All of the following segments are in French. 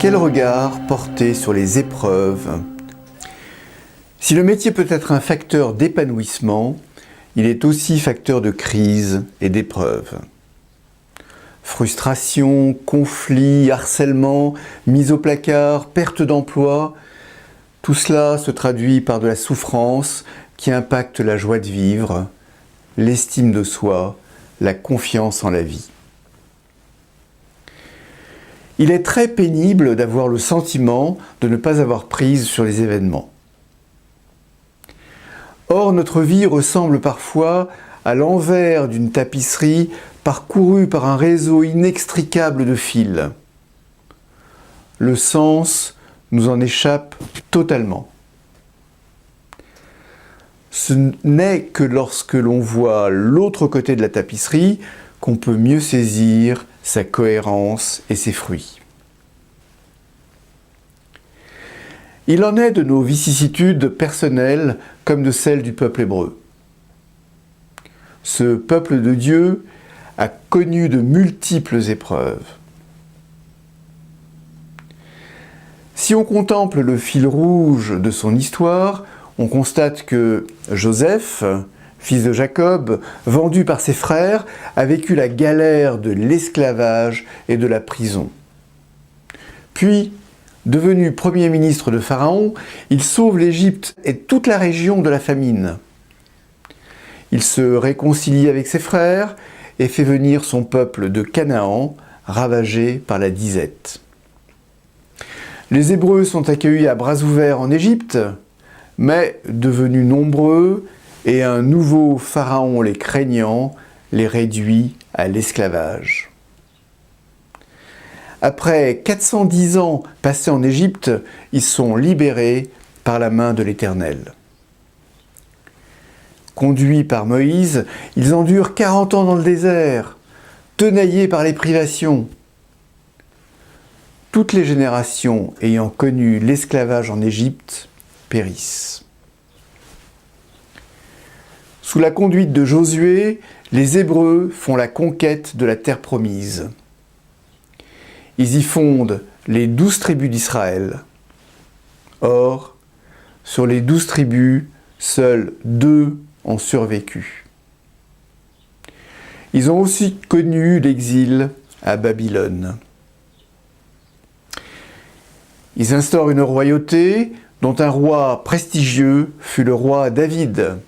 Quel regard porter sur les épreuves? Si le métier peut être un facteur d'épanouissement, il est aussi facteur de crise et d'épreuve. Frustration, conflits, harcèlement, mise au placard, perte d'emploi, tout cela se traduit par de la souffrance qui impacte la joie de vivre, l'estime de soi, la confiance en la vie. Il est très pénible d'avoir le sentiment de ne pas avoir prise sur les événements. Or, notre vie ressemble parfois à l'envers d'une tapisserie parcourue par un réseau inextricable de fils. Le sens nous en échappe totalement. Ce n'est que lorsque l'on voit l'autre côté de la tapisserie qu'on peut mieux saisir sa cohérence et ses fruits. Il en est de nos vicissitudes personnelles comme de celles du peuple hébreu. Ce peuple de Dieu a connu de multiples épreuves. Si on contemple le fil rouge de son histoire, on constate que Joseph, fils de Jacob, vendu par ses frères, a vécu la galère de l'esclavage et de la prison. Puis, devenu premier ministre de Pharaon, il sauve l'Égypte et toute la région de la famine. Il se réconcilie avec ses frères et fait venir son peuple de Canaan, ravagé par la disette. Les Hébreux sont accueillis à bras ouverts en Égypte, mais devenus nombreux, et un nouveau pharaon les craignant les réduit à l'esclavage. Après 410 ans passés en Égypte, ils sont libérés par la main de l'Éternel. Conduits par Moïse, ils endurent 40 ans dans le désert, tenaillés par les privations. Toutes les générations ayant connu l'esclavage en Égypte périssent. Sous la conduite de Josué, les Hébreux font la conquête de la terre promise. Ils y fondent les 12 tribus d'Israël. Or, sur les 12 tribus, seules 2 ont survécu. Ils ont aussi connu l'exil à Babylone. Ils instaurent une royauté dont un roi prestigieux fut le roi David.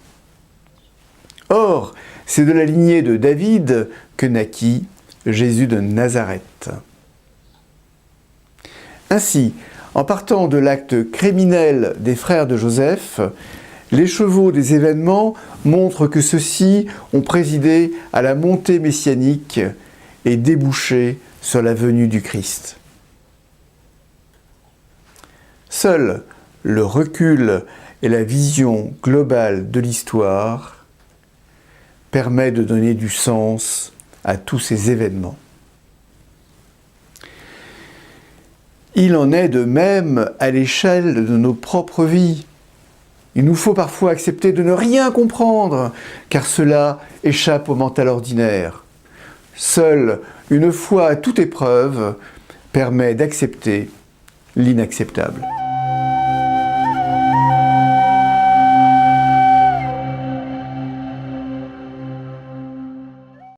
Or, c'est de la lignée de David que naquit Jésus de Nazareth. Ainsi, en partant de l'acte criminel des frères de Joseph, l'écheveau des événements montre que ceux-ci ont présidé à la montée messianique et débouché sur la venue du Christ. Seul le recul et la vision globale de l'histoire permet de donner du sens à tous ces événements. Il en est de même à l'échelle de nos propres vies. Il nous faut parfois accepter de ne rien comprendre, car cela échappe au mental ordinaire. Seule une foi à toute épreuve permet d'accepter l'inacceptable.